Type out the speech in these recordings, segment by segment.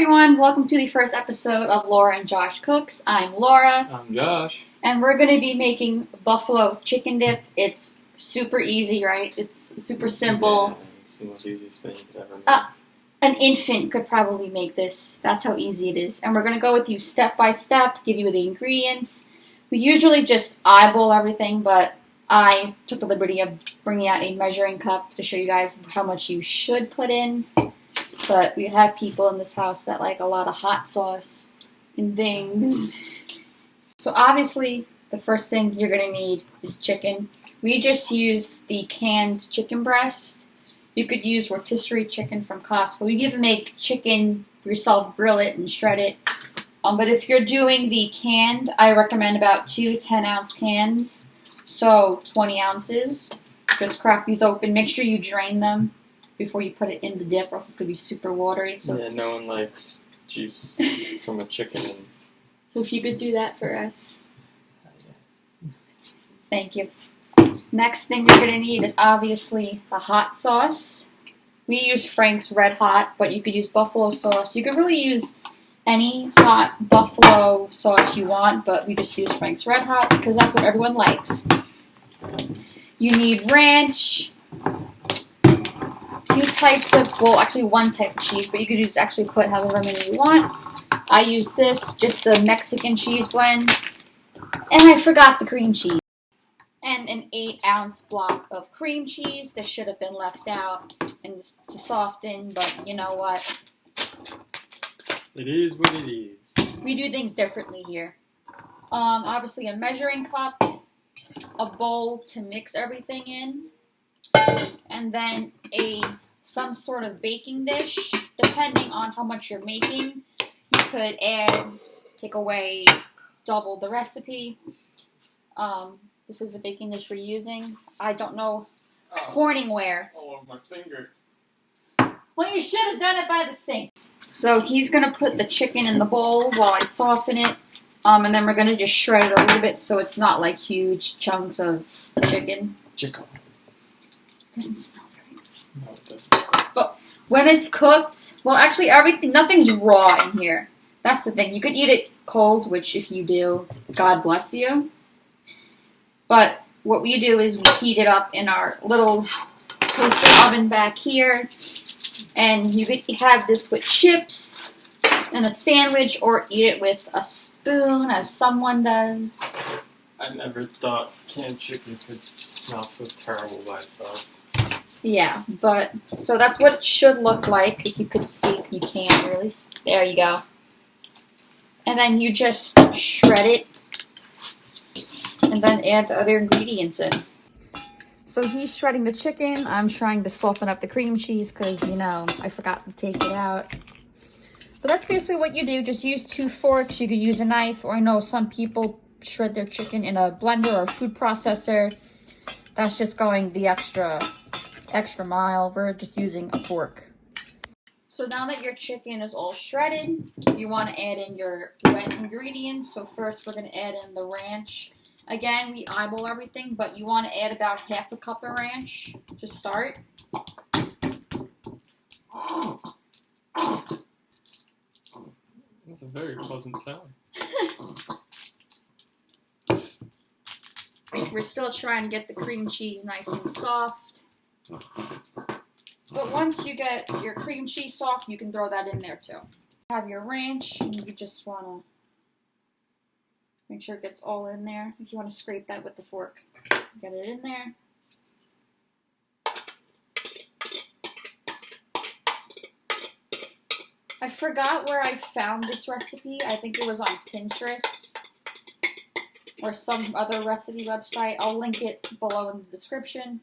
everyone, welcome to the first episode of Laura and Josh Cooks. I'm Laura. I'm Josh. And we're going to be making buffalo chicken dip. It's super easy, right? It's super simple. Yeah, it's the most easiest thing you could ever make. An infant could probably make this. That's how easy it is. And we're going to go with you step by step, give you the ingredients. We usually just eyeball everything, but I took the liberty of bringing out a measuring cup to show you guys how much you should put in. But we have people in this house that like a lot of hot sauce and things. So obviously, the first thing you're going to need is chicken. We just used the canned chicken breast. You could use rotisserie chicken from Costco. You can even make chicken yourself, grill it, and shred it. But if you're doing the canned, I recommend about 2 10-ounce cans. So 20 ounces. Just crack these open. Make sure you drain them before you put it in the dip, or else it's going to be super watery. So yeah, no one likes juice from a chicken. So if you could do that for us. Thank you. Next thing you're going to need is obviously the hot sauce. We use Frank's Red Hot, but you could use buffalo sauce. You could really use any hot buffalo sauce you want, but we just use Frank's Red Hot because that's what everyone likes. You need ranch. 2 types of, well, actually 1 type of cheese, but you could actually put however many you want. I use this, just the Mexican cheese blend. And I forgot the cream cheese. And an 8-ounce block of cream cheese. This should have been left out and to soften, but you know what? It is what it is. We do things differently here. Obviously a measuring cup, a bowl to mix everything in, and then some sort of baking dish. Depending on how much you're making, you could take away double the recipe. This is the baking dish we're using. I don't know Corningware. All over my finger. Well, you should have done it by the sink. So he's going to put the chicken in the bowl while I soften it. And then we're going to just shred it a little bit so it's not like huge chunks of chicken. Chicken. Doesn't smell very good. No, it doesn't. But when it's cooked, well, actually nothing's raw in here. That's the thing. You could eat it cold, which if you do, God bless you. But what we do is we heat it up in our little toaster oven back here. And you could have this with chips and a sandwich, or eat it with a spoon, as someone does. I never thought canned chicken could smell so terrible by itself. Yeah, but so that's what it should look like. If you could see, you can't really. There you go. And then you just shred it, and then add the other ingredients in. So he's shredding the chicken. I'm trying to soften up the cream cheese because, I forgot to take it out. But that's basically what you do. Just use 2 forks. You could use a knife, or I know some people shred their chicken in a blender or food processor. That's just going the extra mile. We're just using a fork. So now that your chicken is all shredded, you want to add in your wet ingredients. So first we're going to add in the ranch. Again, we eyeball everything, but you want to add about half a cup of ranch to start. That's a very pleasant sound. We're still trying to get the cream cheese nice and soft. But once you get your cream cheese soft, you can throw that in there too. Have your ranch, and you just want to make sure it gets all in there. If you want to scrape that with the fork, get it in there. I forgot where I found this recipe. I think it was on Pinterest or some other recipe website. I'll link it below in the description,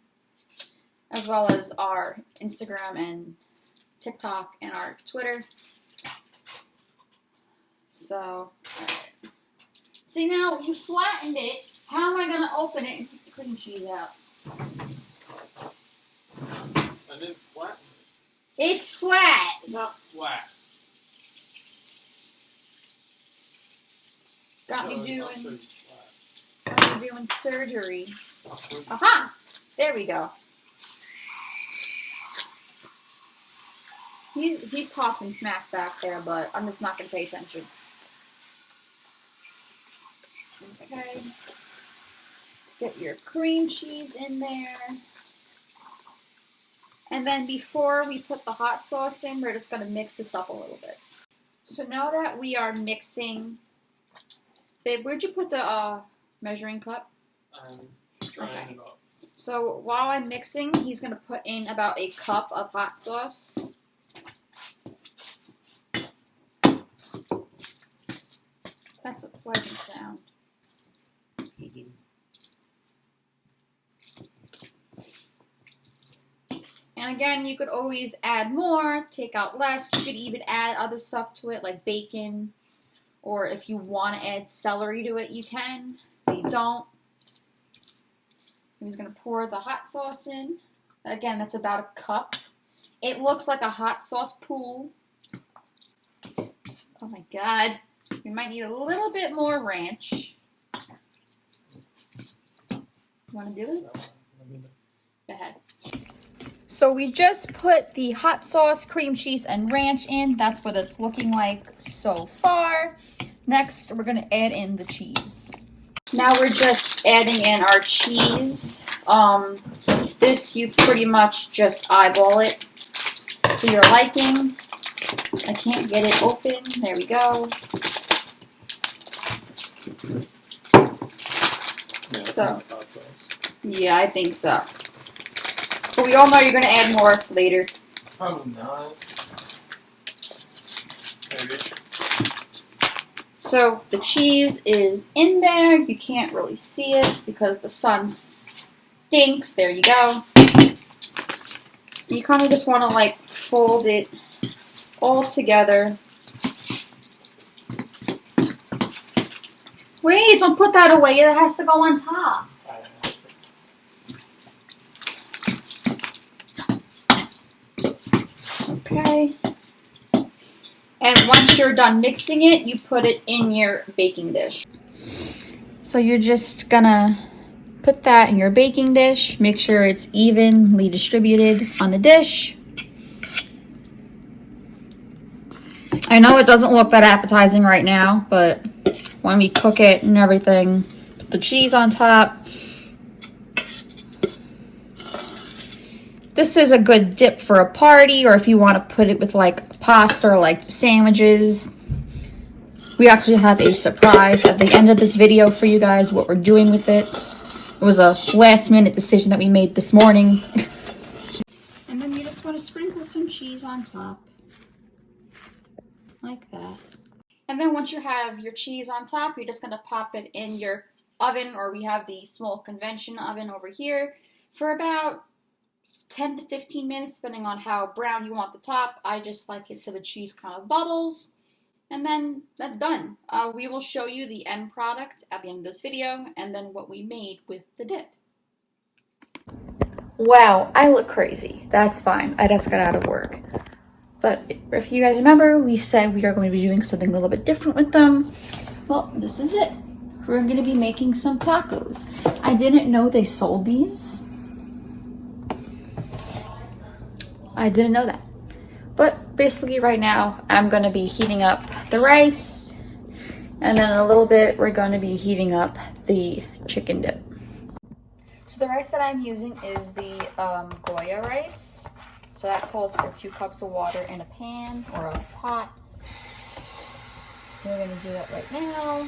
as well as our Instagram and TikTok and our Twitter. So, alright. See, now you flattened it. How am I going to open it and take the cream cheese out? I didn't flatten it. It's flat. It's not flat. Got me No, doing. it's not pretty flat. Got me doing surgery. Aha! There we go. He's talking smack back there, but I'm just not gonna pay attention. Okay. Get your cream cheese in there. And then before we put the hot sauce in, we're just gonna mix this up a little bit. So now that we are mixing, babe, where'd you put the measuring cup? I'm trying it up. So while I'm mixing, he's gonna put in about a cup of hot sauce. That's a pleasant sound. And again, you could always add more, take out less. You could even add other stuff to it, like bacon. Or if you want to add celery to it, you can. But you don't. So he's going to pour the hot sauce in. Again, that's about a cup. It looks like a hot sauce pool. Oh my god. We might need a little bit more ranch. You want to do it? Go ahead. So we just put the hot sauce, cream cheese, and ranch in. That's what it's looking like so far. Next, we're going to add in the cheese. Now we're just adding in our cheese. This you pretty much just eyeball it to your liking. I can't get it open. There we go. Yeah, I think so. But we all know you're going to add more later. Probably not. Maybe. So the cheese is in there. You can't really see it because the sun stinks. There you go. You kind of just want to like fold it all together. Wait, don't put that away. That has to go on top. Okay. And once you're done mixing it, you put it in your baking dish. So you're just gonna put that in your baking dish. Make sure it's evenly distributed on the dish. I know it doesn't look that appetizing right now, but when we cook it and everything, put the cheese on top. This is a good dip for a party, or if you want to put it with like pasta or like sandwiches. We actually have a surprise at the end of this video for you guys, what we're doing with it. It was a last minute decision that we made this morning. And then you just want to sprinkle some cheese on top. Like that. And then once you have your cheese on top, you're just going to pop it in your oven, or we have the small convention oven over here, for about 10 to 15 minutes, depending on how brown you want the top. I just like it to the cheese kind of bubbles. And then that's done. We will show you the end product at the end of this video, and then what we made with the dip. Wow, I look crazy. That's fine. I just got out of work. But if you guys remember, we said we are going to be doing something a little bit different with them. Well, this is it. We're going to be making some tacos. I didn't know they sold these. I didn't know that. But basically right now, I'm going to be heating up the rice. And then in a little bit, we're going to be heating up the chicken dip. So the rice that I'm using is the Goya rice. So that calls for 2 cups of water in a pan or a pot. So we're going to do that right now.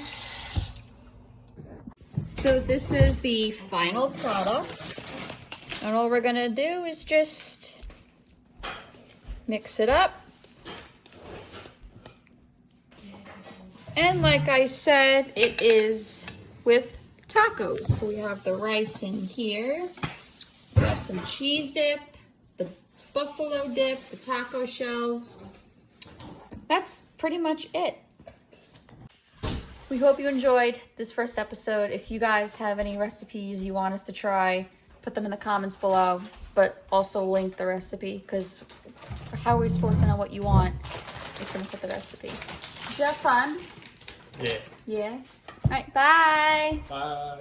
So this is the final product. And all we're going to do is just mix it up. And like I said, it is with tacos. So we have the rice in here. We have some cheese dip, the buffalo dip, the taco shells. That's pretty much it. We hope you enjoyed this first episode. If you guys have any recipes you want us to try, put them in the comments below, but also link the recipe, because how are we supposed to know what you want if we're gonna put the recipe? Did you have fun? Yeah. Yeah? All right, bye. Bye.